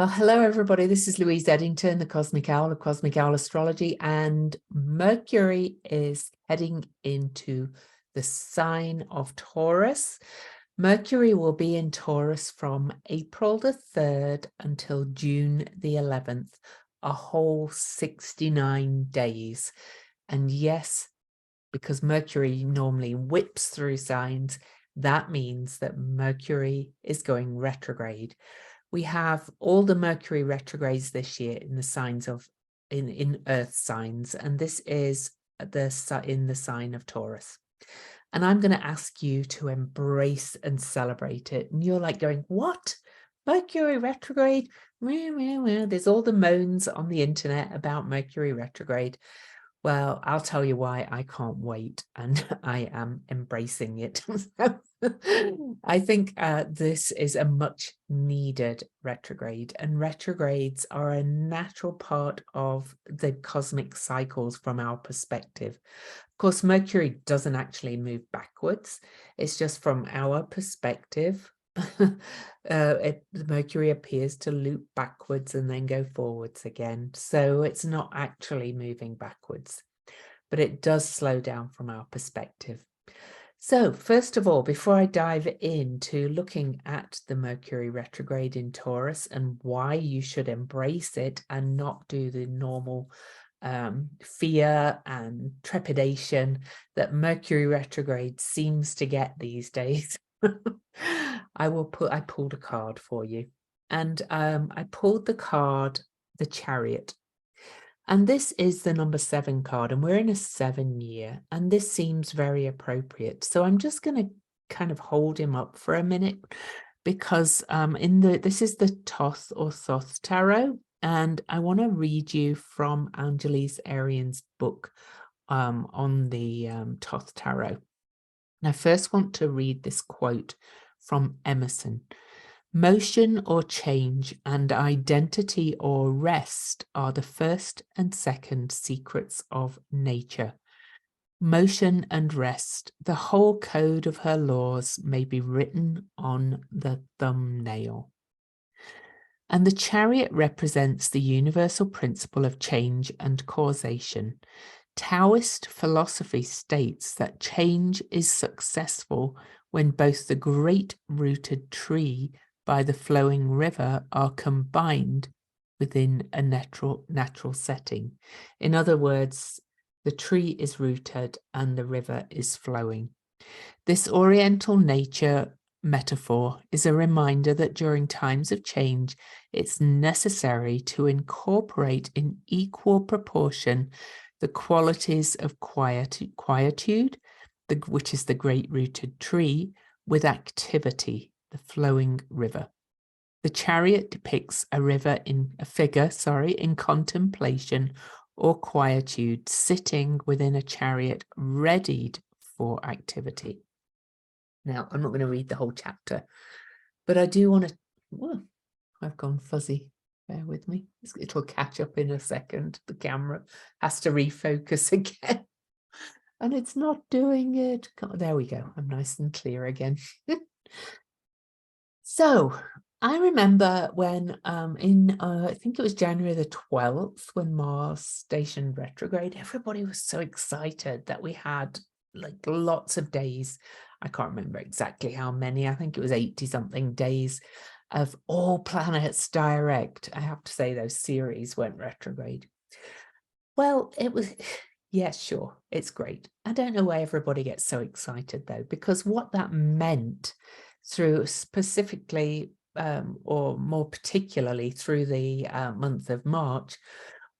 Well, hello, everybody. This is Louise Eddington, the Cosmic Owl of Cosmic Owl Astrology, and Mercury is heading into the sign of Taurus. Mercury will be in Taurus from April the 3rd until June the 11th, a whole 69 days. And yes, because Mercury normally whips through signs, that means that Mercury is going retrograde. We have all the Mercury retrogrades this year in the signs of in Earth signs, and this is in the sign of Taurus. And I'm going to ask you to embrace and celebrate it. And you're like going, what? Mercury retrograde? There's all the moans on the internet about Mercury retrograde. Well, I'll tell you why I can't wait, and I am embracing it. I think this is a much needed retrograde, and retrogrades are a natural part of the cosmic cycles from our perspective. Of course, Mercury doesn't actually move backwards. It's just from our perspective. Mercury appears to loop backwards and then go forwards again. So it's not actually moving backwards, but it does slow down from our perspective. So first of all, before I dive into looking at the Mercury retrograde in Taurus and why you should embrace it and not do the normal fear and trepidation that Mercury retrograde seems to get these days, I pulled a card for you, and I pulled the card, the Chariot. And this is the number 7 card, and we're in a 7 year, and this seems very appropriate. So I'm just going to kind of hold him up for a minute, because this is the Thoth or Thoth Tarot, and I want to read you from Angeles Arian's book on the Thoth Tarot. And I first want to read this quote from Emerson. Motion or change and identity or rest are the first and second secrets of nature. Motion and rest, the whole code of her laws may be written on the thumbnail. And the Chariot represents the universal principle of change and causation. Taoist philosophy states that change is successful when both the great rooted tree by the flowing river are combined within a natural setting. In other words, the tree is rooted and the river is flowing. This Oriental nature metaphor is a reminder that during times of change, it's necessary to incorporate in equal proportion the qualities of quietude, which is the great rooted tree, with activity, the flowing river. The Chariot depicts a figure in contemplation or quietude, sitting within a chariot readied for activity. Now, I'm not going to read the whole chapter, but I do want to... Whoa, I've gone fuzzy. Bear with me. It'll catch up in a second. The camera has to refocus again. And it's not doing it. There we go. I'm nice and clear again. So I remember when I think it was January the 12th, when Mars stationed retrograde, everybody was so excited that we had like lots of days. I can't remember exactly how many. I think it was 80 something days of all planets direct. I have to say those series went retrograde. Well, it was, yes, sure, it's great. I don't know why everybody gets so excited though, because what that meant through specifically or more particularly through the month of March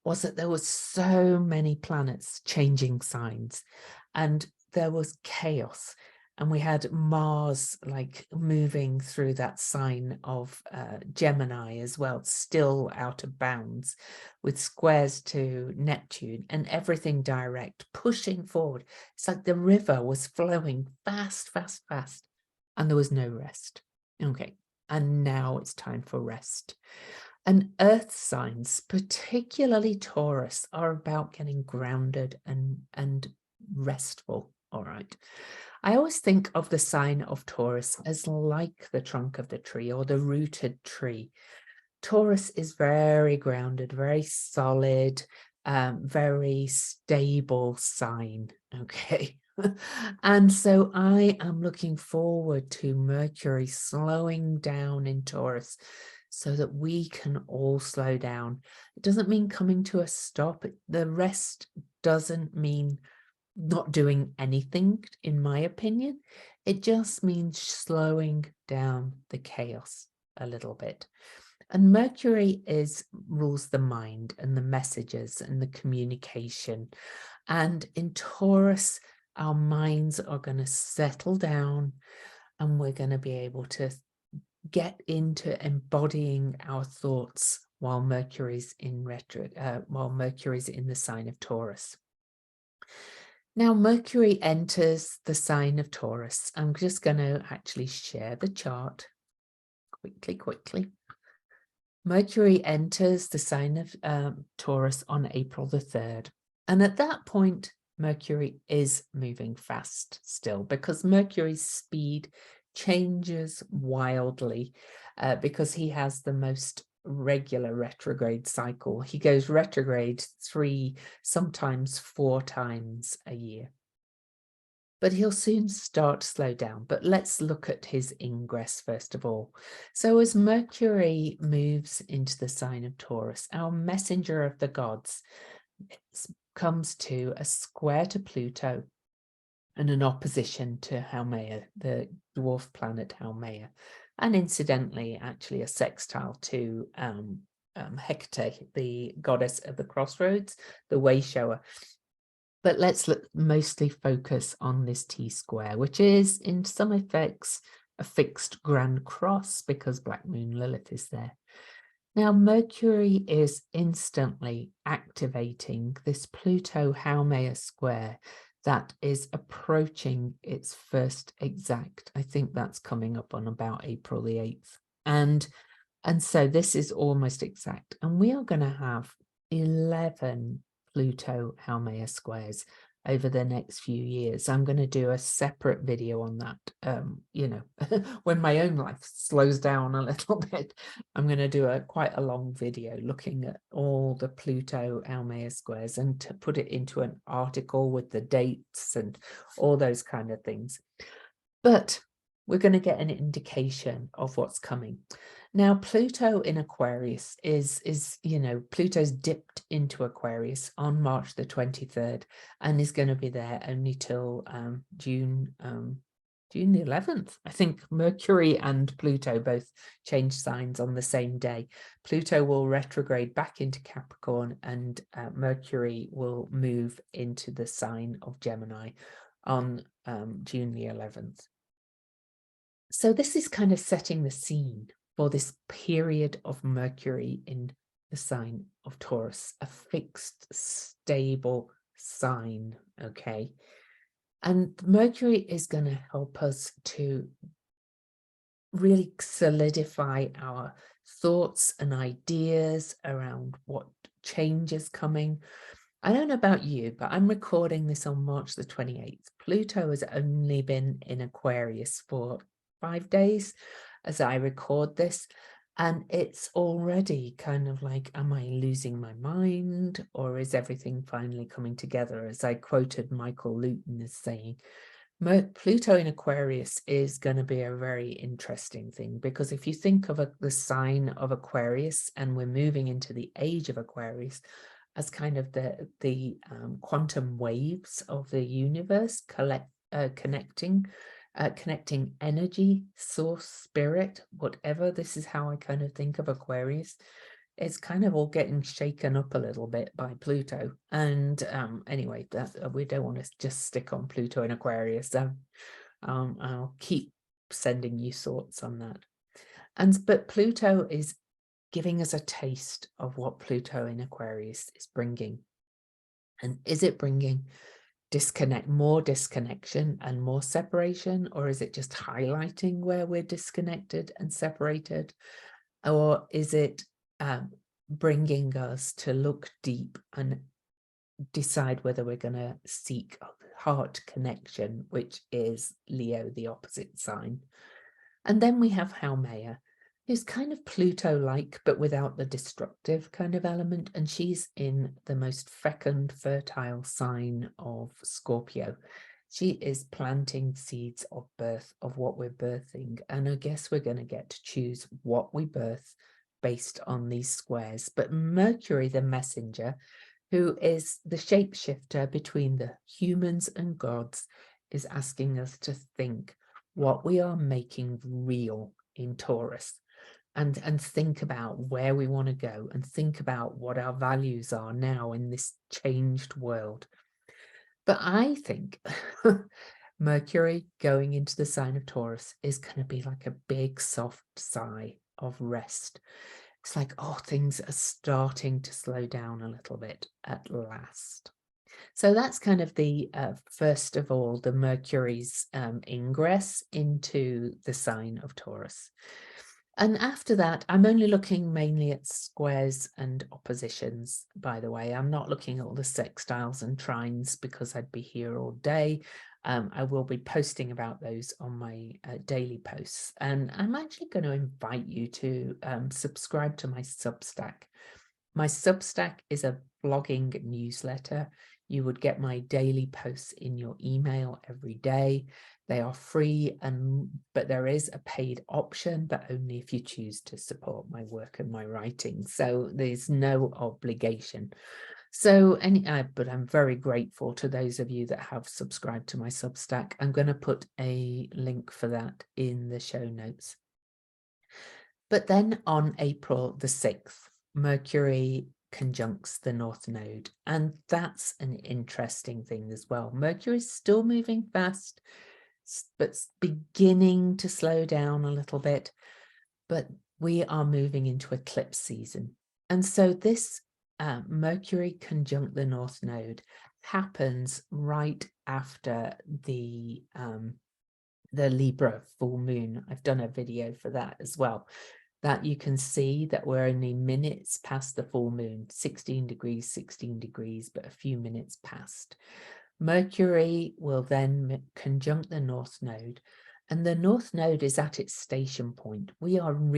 was that there were so many planets changing signs and there was chaos. And we had Mars like moving through that sign of Gemini as well, still out of bounds, with squares to Neptune and everything direct, pushing forward. It's like the river was flowing fast, fast, fast, and there was no rest. Okay, and now it's time for rest. And earth signs, particularly Taurus, are about getting grounded and restful, all right? I always think of the sign of Taurus as like the trunk of the tree or the rooted tree. Taurus is very grounded, very solid, very stable sign, okay? And so I am looking forward to Mercury slowing down in Taurus so that we can all slow down. It doesn't mean coming to a stop. The rest doesn't mean not doing anything, in my opinion. It just means slowing down the chaos a little bit. And Mercury rules the mind and the messages and the communication. And in Taurus, our minds are going to settle down and we're going to be able to get into embodying our thoughts while Mercury's in the sign of Taurus. Now, Mercury enters the sign of Taurus. I'm just going to actually share the chart quickly. Mercury enters the sign of Taurus on April the 3rd. And at that point, Mercury is moving fast still because Mercury's speed changes wildly because he has the most regular retrograde cycle. He goes retrograde 3, sometimes 4 times a year. But he'll soon start to slow down. But let's look at his ingress first of all. So as Mercury moves into the sign of Taurus, our messenger of the gods comes to a square to Pluto and an opposition to Haumea, the dwarf planet Haumea, and incidentally, actually a sextile to Hecate, the goddess of the crossroads, the way shower. But let's mostly focus on this T-square, which is in some effects a fixed grand cross because Black Moon Lilith is there. Now, Mercury is instantly activating this Pluto-Haumea square that is approaching its first exact. I think that's coming up on about April the 8th. And so this is almost exact. And we are going to have 11 Pluto-Haumea squares over the next few years. I'm going to do a separate video on that. You know, when my own life slows down a little bit, I'm going to do quite a long video looking at all the Pluto-Haumea squares and to put it into an article with the dates and all those kind of things. But we're going to get an indication of what's coming. Now, Pluto in Aquarius is, you know, Pluto's dipped into Aquarius on March the 23rd and is going to be there only till June the 11th. I think Mercury and Pluto both change signs on the same day. Pluto will retrograde back into Capricorn and Mercury will move into the sign of Gemini on June the 11th. So this is kind of setting the scene for this period of Mercury in the sign of Taurus, a fixed, stable sign, okay? And Mercury is going to help us to really solidify our thoughts and ideas around what change is coming. I don't know about you, but I'm recording this on March the 28th. Pluto has only been in Aquarius for 5 days as I record this, and it's already kind of like, am I losing my mind or is everything finally coming together? As I quoted Michael Luton as saying, Pluto in Aquarius is going to be a very interesting thing, because if you think of the sign of Aquarius and we're moving into the age of Aquarius as kind of the quantum waves of the universe connecting energy, source, spirit, whatever. This is how I kind of think of Aquarius. It's kind of all getting shaken up a little bit by Pluto. And anyway, we don't want to just stick on Pluto in Aquarius. I'll keep sending you thoughts on that. But Pluto is giving us a taste of what Pluto in Aquarius is bringing. And is it bringing more disconnection and more separation, or is it just highlighting where we're disconnected and separated, or is it bringing us to look deep and decide whether we're going to seek heart connection, which is Leo, the opposite sign? And then we have Haumea. who's kind of Pluto-like, but without the destructive kind of element. And she's in the most fecund, fertile sign of Scorpio. She is planting seeds of birth, of what we're birthing. And I guess we're going to get to choose what we birth based on these squares. But Mercury, the messenger, who is the shapeshifter between the humans and gods, is asking us to think what we are making real in Taurus, and think about where we want to go, and think about what our values are now in this changed world. But I think Mercury going into the sign of Taurus is going to be like a big soft sigh of rest. It's like, oh, things are starting to slow down a little bit at last. So that's kind of the, first of all, the Mercury's ingress into the sign of Taurus. And after that, I'm only looking mainly at squares and oppositions, by the way. I'm not looking at all the sextiles and trines because I'd be here all day. I will be posting about those on my daily posts. And I'm actually going to invite you to subscribe to my Substack. My Substack is a blogging newsletter. You would get my daily posts in your email every day. They are free, but there is a paid option, but only if you choose to support my work and my writing. So there's no obligation. So, but I'm very grateful to those of you that have subscribed to my Substack. I'm going to put a link for that in the show notes. But then on April the 6th, Mercury conjuncts the North Node, and that's an interesting thing as well. Mercury is still moving fast, but beginning to slow down a little bit, but we are moving into eclipse season. And so this Mercury conjunct the North Node happens right after the Libra full moon. I've done a video for that as well, that you can see that we're only minutes past the full moon, 16 degrees, but a few minutes past. Mercury will then conjunct the North Node, and the North Node is at its station point. We're having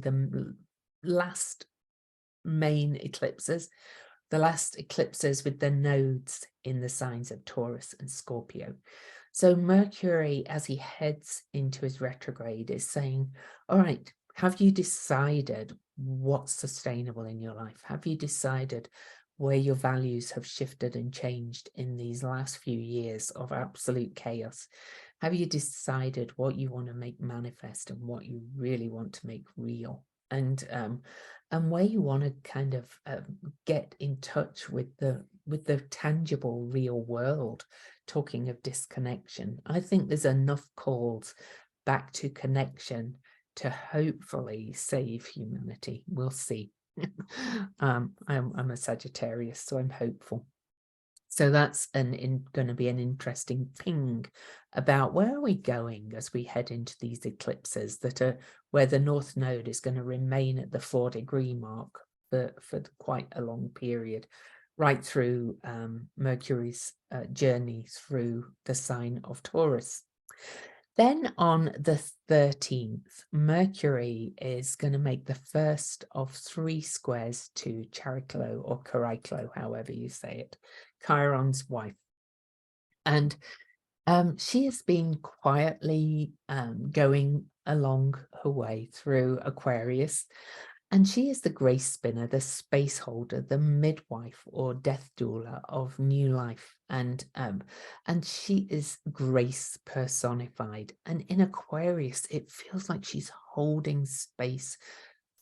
the last main eclipses, the last eclipses with the nodes in the signs of Taurus and Scorpio. So Mercury, as he heads into his retrograde, is saying, all right, have you decided what's sustainable in your life? Have you decided where your values have shifted and changed in these last few years of absolute chaos? Have you decided what you want to make manifest and what you really want to make real? And where you want to kind of get in touch with the tangible real world. Talking of disconnection, I think there's enough calls back to connection to hopefully save humanity. We'll see. I'm a Sagittarius, so I'm hopeful. So that's going to be an interesting ping about where are we going as we head into these eclipses that are where the North Node is going to remain at the 4-degree mark for quite a long period, right through Mercury's journey through the sign of Taurus. Then on the 13th, Mercury is going to make the first of 3 squares to Chariklo or Chariklo, however you say it, Chiron's wife. And she has been quietly going along her way through Aquarius. And she is the grace spinner, the space holder, the midwife or death doula of new life. And she is grace personified. And in Aquarius, it feels like she's holding space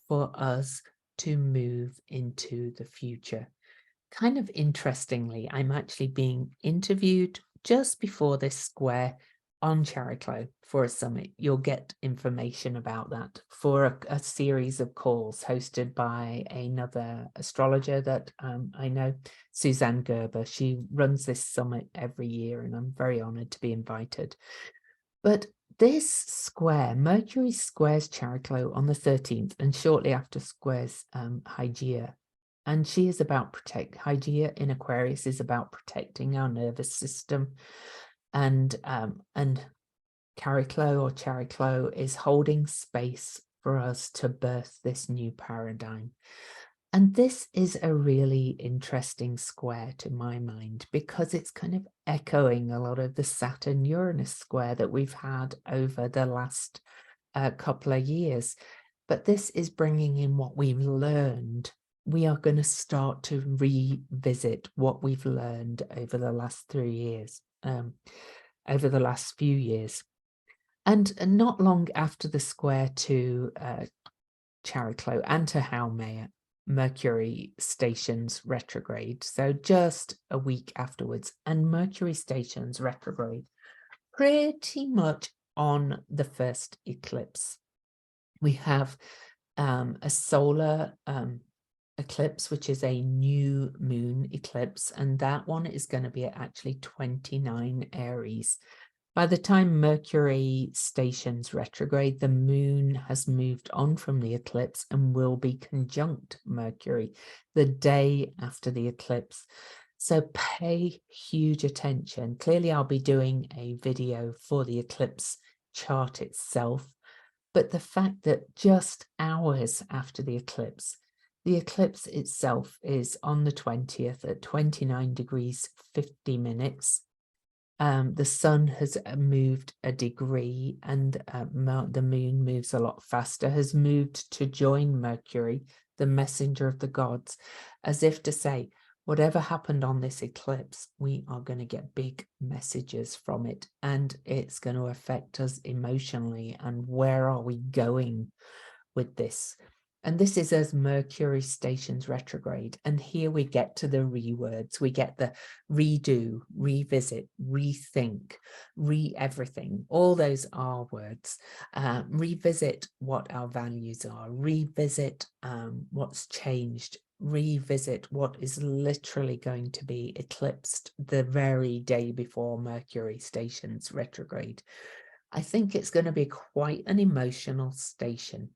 for us to move into the future. Kind of interestingly, I'm actually being interviewed just before this square on Chariklo for a summit. You'll get information about that for a series of calls hosted by another astrologer that I know, Suzanne Gerber. She runs this summit every year, and I'm very honored to be invited. But this square, Mercury squares Chariklo on the 13th, and shortly after squares Hygeia. And she is about Hygeia in Aquarius is about protecting our nervous system and Chariklo or Chariklo is holding space for us to birth this new paradigm. And this is a really interesting square to my mind, because it's kind of echoing a lot of the Saturn-Uranus square that we've had over the last couple of years. But this is bringing in what we've learned. We are going to start to revisit what we've learned over the last 3 years, over the last few years. And not long after the square to Chariklo and to Haumea, Mercury stations retrograde. So just a week afterwards, and Mercury stations retrograde pretty much on the first eclipse. We have a solar eclipse, which is a new moon eclipse, and that one is going to be at actually 29 Aries. By the time Mercury stations retrograde, the moon has moved on from the eclipse and will be conjunct Mercury the day after the eclipse. So pay huge attention. Clearly, I'll be doing a video for the eclipse chart itself, but the fact that just hours after the eclipse itself is on the 20th at 29 degrees 50 minutes. The sun has moved a degree, and the moon moves a lot faster, has moved to join Mercury, the messenger of the gods, as if to say, whatever happened on this eclipse, we are going to get big messages from it, and it's going to affect us emotionally. And where are we going with this? And this is as Mercury stations retrograde. And here we get to the rewords. We get the redo, revisit, rethink, everything. All those are words. Revisit what our values are. Revisit what's changed. Revisit what is literally going to be eclipsed the very day before Mercury stations retrograde. I think it's going to be quite an emotional station.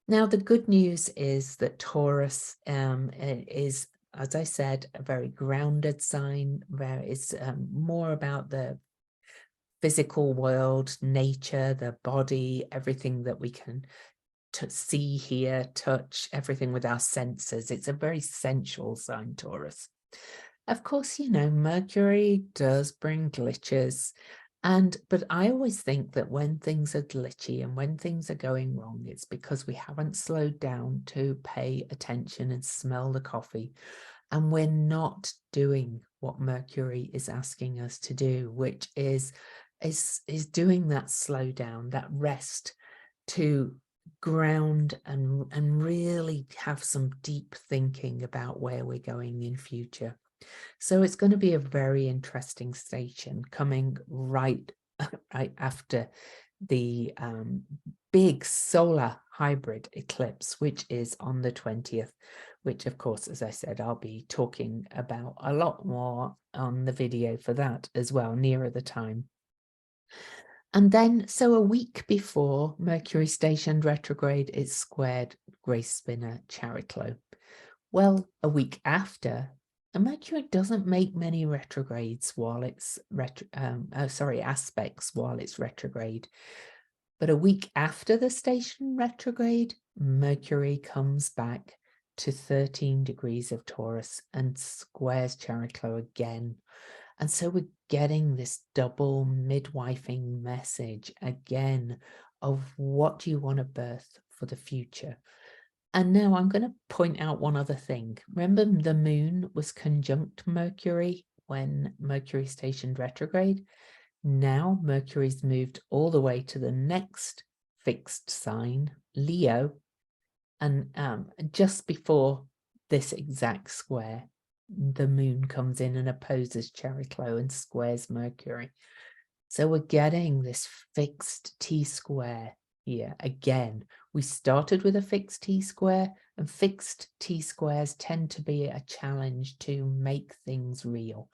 Now, the good news is that Taurus is, as I said, a very grounded sign, where it's more about the physical world, nature, the body, everything that we can see, hear, touch, everything with our senses. It's a very sensual sign, Taurus. Of course, you know, Mercury does bring glitches. But I always think that when things are glitchy and when things are going wrong, it's because we haven't slowed down to pay attention and smell the coffee. And we're not doing what Mercury is asking us to do, which is doing that slow down, that rest, to ground and really have some deep thinking about where we're going in future. So it's going to be a very interesting station coming right after the big solar hybrid eclipse, which is on the 20th, which of course, as I said, I'll be talking about a lot more on the video for that as well, nearer the time. And then, so a week before Mercury stationed retrograde, it's squared Grace Spinner Chariklo. Well, a week after, Mercury doesn't make many retrogrades while it's aspects while it's retrograde. But a week after the station retrograde, Mercury comes back to 13 degrees of Taurus and squares Chariklo again. And so we're getting this double midwifing message again of what do you want to birth for the future. And now I'm going to point out one other thing. Remember, the moon was conjunct Mercury when Mercury stationed retrograde. Now Mercury's moved all the way to the next fixed sign, Leo. And just before this exact square, the moon comes in and opposes Chariklo and squares Mercury. So we're getting this fixed T-square here again. We started with a fixed T-square, and fixed T-squares tend to be a challenge to make things real.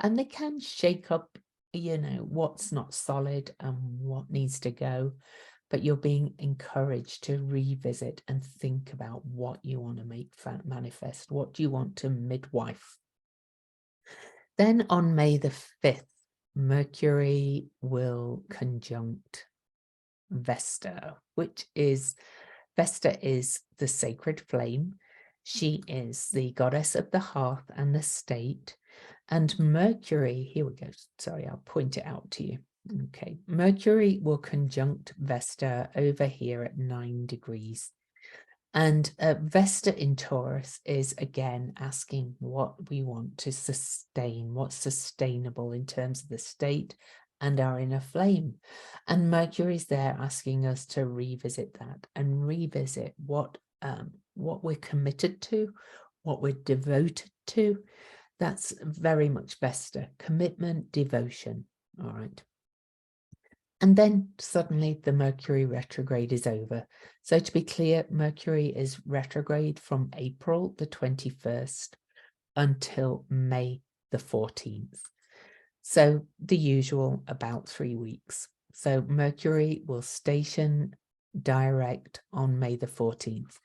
And they can shake up, you know, what's not solid and what needs to go. But you're being encouraged to revisit and think about what you want to make manifest. What do you want to midwife? Then on May the 5th, Mercury will conjunct Vesta, which is, Vesta is the sacred flame. She is the goddess of the hearth and the state. And Mercury, here we go. Sorry, I'll point it out to you. Okay, Mercury will conjunct Vesta over here at 9 degrees. And Vesta in Taurus is again asking what we want to sustain, what's sustainable in terms of the state and our inner flame. And Mercury's there asking us to revisit that and revisit what we're committed to, what we're devoted to. That's very much Vesta, commitment, devotion. All right. And then suddenly the Mercury retrograde is over. So to be clear, Mercury is retrograde from April the 21st until May the 14th. So the usual, about 3 weeks. So Mercury will station direct on May the 14th.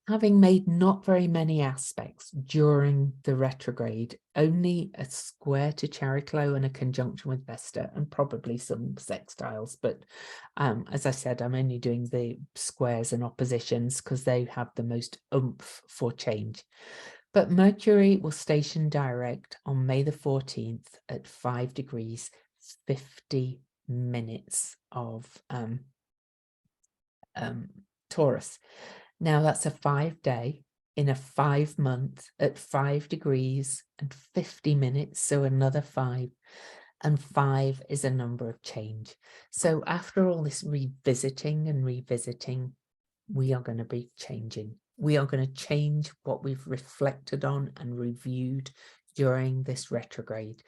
Having made not very many aspects during the retrograde, only a square to Chariklo and a conjunction with Vesta, and probably some sextiles. But as I said, I'm only doing the squares and oppositions because they have the most oomph for change. But Mercury will station direct on May the 14th at 5 degrees, 50 minutes of Taurus. Now that's a 5-day in a 5-month at 5 degrees and 50 minutes. So another 5, and 5 is a number of change. So after all this revisiting and revisiting, we are going to be changing. We are going to change what we've reflected on and reviewed during this retrograde.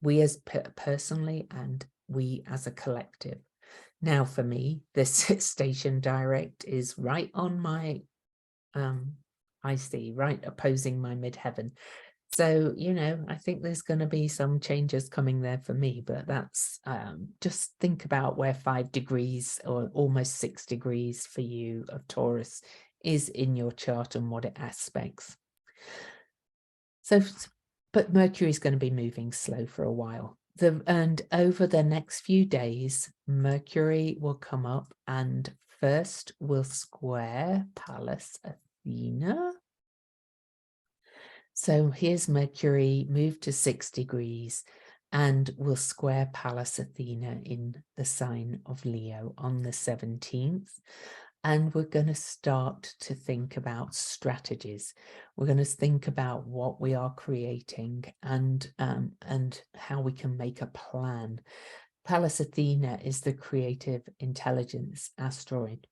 We as personally and we as a collective. Now for me, this station direct is right on my, I see, right opposing my midheaven. So, you know, I think there's going to be some changes coming there for me, but that's just think about where 5 degrees or almost 6 degrees for you of Taurus is in your chart and what it aspects. So, but Mercury is going to be moving slow for a while. And over the next few days, Mercury will come up and first will square Pallas Athena. So here's Mercury moved to 6 degrees and will square Pallas Athena in the sign of Leo on the 17th. And we're going to start to think about strategies. We're going to think about what we are creating and how we can make a plan. Pallas Athena is the creative intelligence asteroid.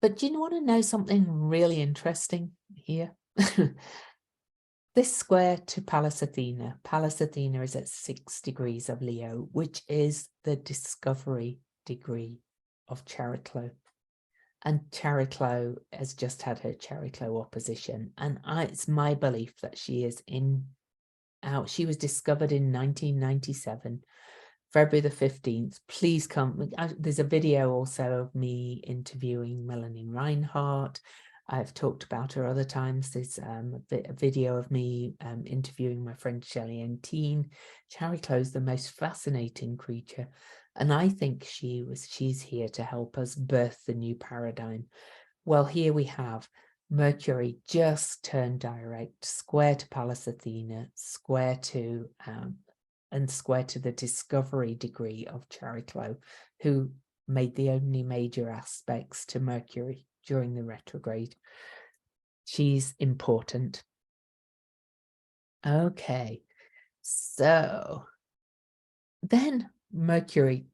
But do you want to know something really interesting here? This square to Pallas Athena is at 6 degrees of Leo, which is the discovery degree of Chariklo. And Chariklo has just had her Chariklo opposition. And it's my belief that she is she was discovered in 1997, February the 15th. Please come. There's a video also of me interviewing Melanie Reinhardt. I've talked about her other times. There's a video of me interviewing my friend Shelley Entine. Chariklo is the most fascinating creature. And I think she's here to help us birth the new paradigm. Well, here we have Mercury just turned direct, square to Pallas Athena, square to the discovery degree of Chariklo, who made the only major aspects to Mercury during the retrograde. She's important. Okay, so then Mercury,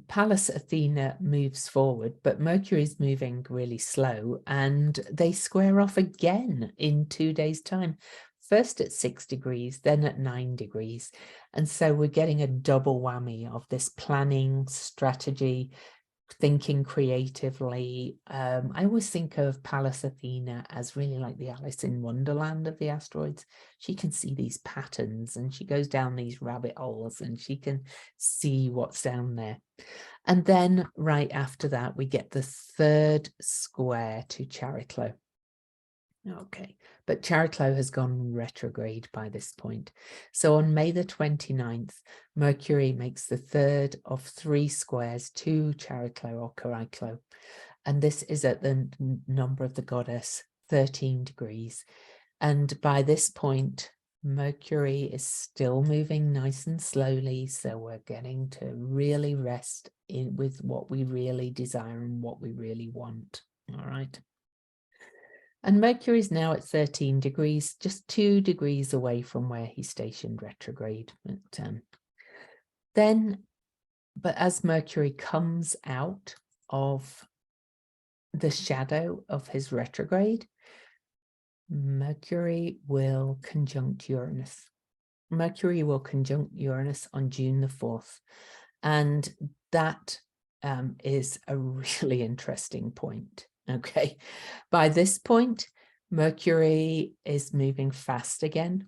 Pallas Athena moves forward, but Mercury's moving really slow and they square off again in 2 days' time. First at 6 degrees, then at 9 degrees. And so we're getting a double whammy of this planning, strategy, thinking creatively. I always think of Pallas Athena as really like the Alice in Wonderland of the asteroids. She can see these patterns and she goes down these rabbit holes and she can see what's down there. And then right after that, we get the third square to Chariklo. Okay, but Chariklo has gone retrograde by this point. So on May the 29th, Mercury makes the third of 3 squares to Chariklo or Chariklo. And this is at the number of the goddess, 13 degrees. And by this point, Mercury is still moving nice and slowly. So we're getting to really rest in with what we really desire and what we really want. All right. And Mercury is now at 13 degrees, just 2 degrees away from where he stationed retrograde. But as Mercury comes out of the shadow of his retrograde, Mercury will conjunct Uranus. Mercury will conjunct Uranus on June the 4th. And that is a really interesting point. Okay, by this point, Mercury is moving fast again,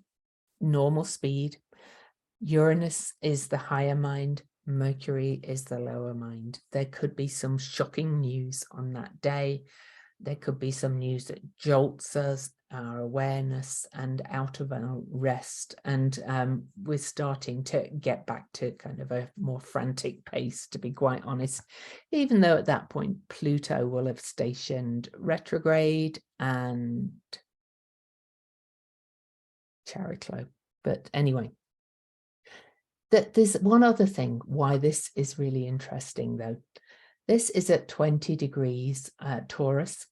normal speed. Uranus is the higher mind, Mercury is the lower mind. There could be some shocking news on that day. There could be some news that jolts us, our awareness, and out of our rest. And we're starting to get back to kind of a more frantic pace, to be quite honest, even though at that point Pluto will have stationed retrograde and Chariklo. But anyway, there's one other thing why this is really interesting, though. This is at 20 degrees Taurus.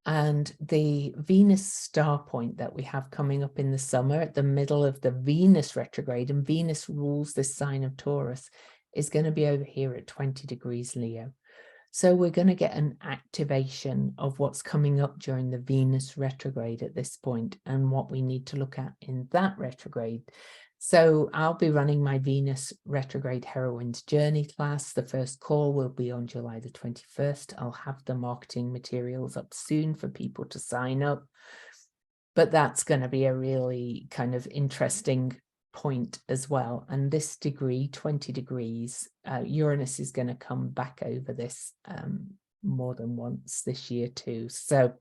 And the Venus star point that we have coming up in the summer at the middle of the Venus retrograde, and Venus rules this sign of Taurus, is going to be over here at 20 degrees Leo. So we're going to get an activation of what's coming up during the Venus retrograde at this point and what we need to look at in that retrograde. So I'll be running my Venus retrograde heroine's journey class. The first call will be on July the 21st. I'll have the marketing materials up soon for people to sign up. But that's going to be a really kind of interesting point as well. And this degree, 20 degrees, Uranus is going to come back over this more than once this year too. So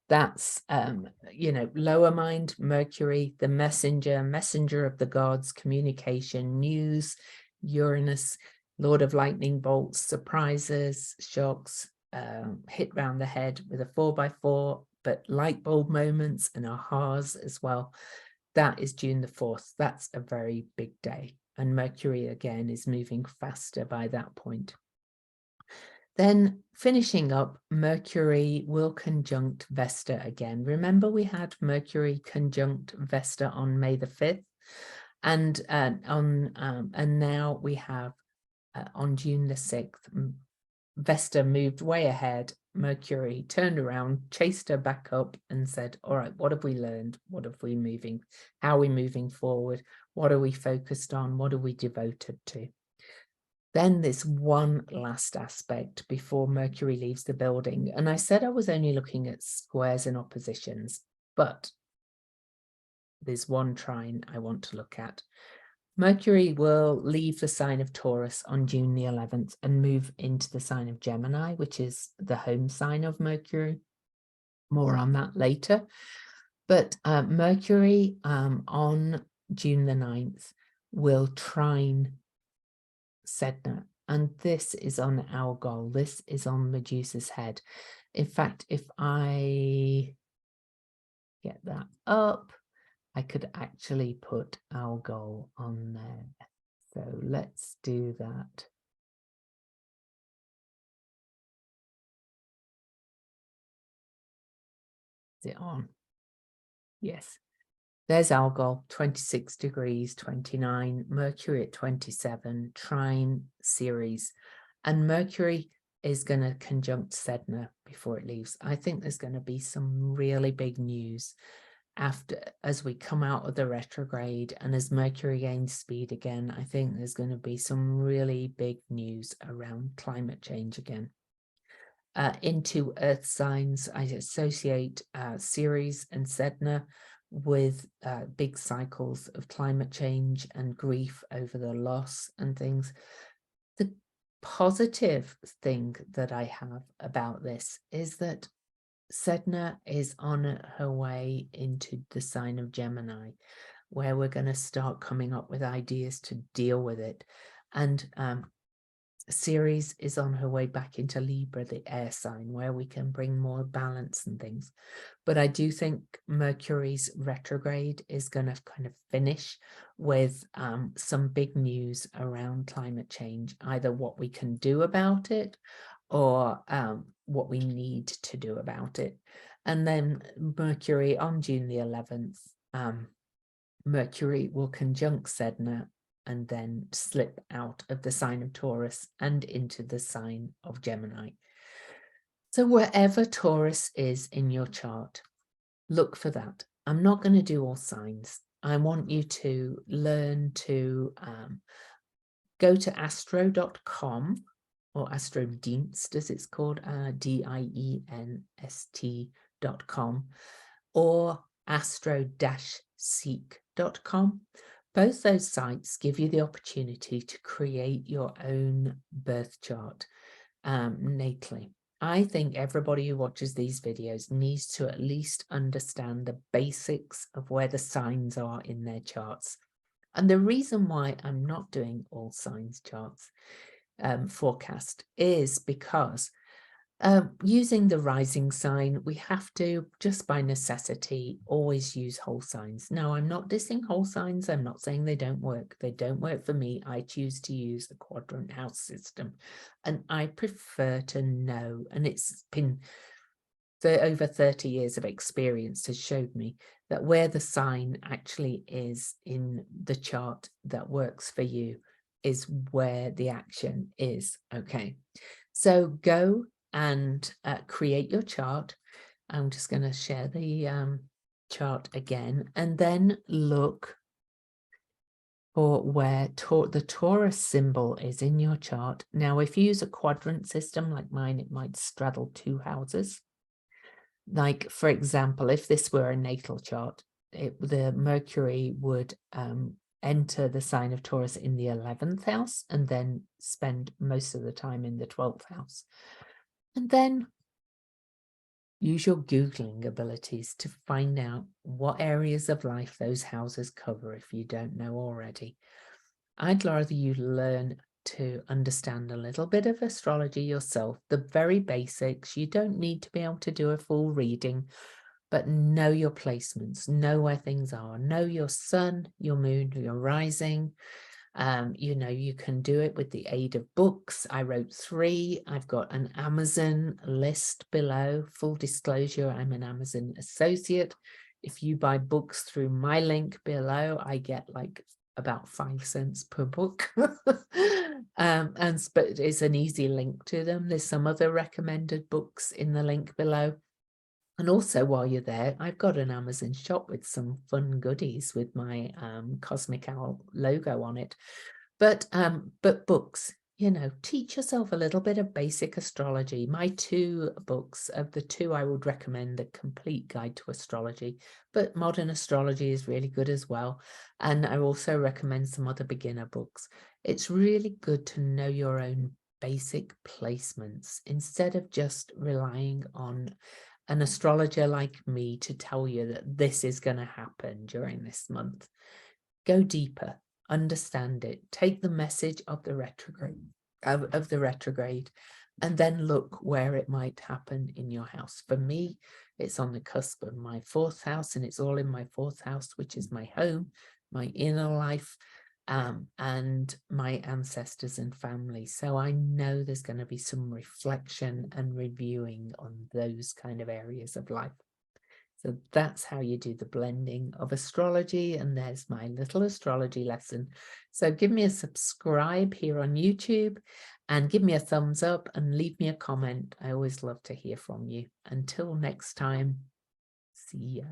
that's, lower mind, Mercury, the messenger of the gods, communication, news, Uranus, Lord of lightning bolts, surprises, shocks, hit round the head with a 4x4, but light bulb moments and ahas as well. That is June the 4th. That's a very big day. And Mercury again is moving faster by that point. Then finishing up, Mercury will conjunct Vesta again. Remember, we had Mercury conjunct Vesta on May the 5th, and now we have on June the 6th, Vesta moved way ahead. Mercury turned around, chased her back up and said, all right, what have we learned? What have we moving? How are we moving forward? What are we focused on? What are we devoted to? Then there's one last aspect before Mercury leaves the building. And I said I was only looking at squares and oppositions, but there's one trine I want to look at. Mercury will leave the sign of Taurus on June the 11th and move into the sign of Gemini, which is the home sign of Mercury. More on that later. But Mercury on June the 9th will trine Sedna, and this is on Algol. This is on Medusa's head. In fact, if I get that up, I could actually put Algol on there. So let's do that. Is it on? Yes. There's Algol, 26 degrees, 29, Mercury at 27, trine Ceres. And Mercury is going to conjunct Sedna before it leaves. I think there's going to be some really big news as we come out of the retrograde and as Mercury gains speed again. I think there's going to be some really big news around climate change again. Into earth signs, I associate Ceres and Sedna with big cycles of climate change and grief over the loss and things. The positive thing that I have about this is that Sedna is on her way into the sign of Gemini, where we're going to start coming up with ideas to deal with it. And Ceres is on her way back into Libra, the air sign, where we can bring more balance and things. But I do think Mercury's retrograde is going to kind of finish with some big news around climate change, either what we can do about it or what we need to do about it. And then Mercury on June the 11th, Mercury will conjunct Sedna and then slip out of the sign of Taurus and into the sign of Gemini. So wherever Taurus is in your chart, look for that. I'm not going to do all signs. I want you to learn to go to astro.com or Astrodienst, as it's called, dienst.com, or astro-seek.com. Both those sites give you the opportunity to create your own birth chart natally. I think everybody who watches these videos needs to at least understand the basics of where the signs are in their charts. And the reason why I'm not doing all signs charts forecast is because using the rising sign, we have to, just by necessity, always use whole signs. Now, I'm not dissing whole signs. I'm not saying they don't work. They don't work for me. I choose to use the quadrant house system, and I prefer to know, and it's been over 30 years of experience has showed me that where the sign actually is in the chart that works for you is where the action is. Okay, so go and create your chart. I'm just going to share the chart again, and then look for where the Taurus symbol is in your chart. Now, if you use a quadrant system like mine, it might straddle 2 houses. Like, for example, if this were a natal chart, the Mercury would enter the sign of Taurus in the 11th house and then spend most of the time in the 12th house. And then use your Googling abilities to find out what areas of life those houses cover if you don't know already. I'd rather you learn to understand a little bit of astrology yourself, the very basics. You don't need to be able to do a full reading, but know your placements, know where things are, know your sun, your moon, your rising. You know, you can do it with the aid of books. I wrote 3. I've got an Amazon list below. Full disclosure, I'm an Amazon associate. If you buy books through my link below, I get like about 5 cents per book. But it's an easy link to them. There's some other recommended books in the link below. And also, while you're there, I've got an Amazon shop with some fun goodies with my Cosmic Owl logo on it. But books, you know, teach yourself a little bit of basic astrology. My 2 books, of the 2, I would recommend The Complete Guide to Astrology, but Modern Astrology is really good as well. And I also recommend some other beginner books. It's really good to know your own basic placements instead of just relying on an astrologer like me to tell you that this is going to happen during this month. Go deeper, understand it, take the message of the retrograde, and then look where it might happen in your house. For me, it's on the cusp of my 4th house, and it's all in my 4th house, which is my home, my inner life, and my ancestors and family. So I know there's going to be some reflection and reviewing on those kind of areas of life. So that's how you do the blending of astrology. And there's my little astrology lesson. So give me a subscribe here on YouTube and give me a thumbs up and leave me a comment. I always love to hear from you. Until next time, see ya.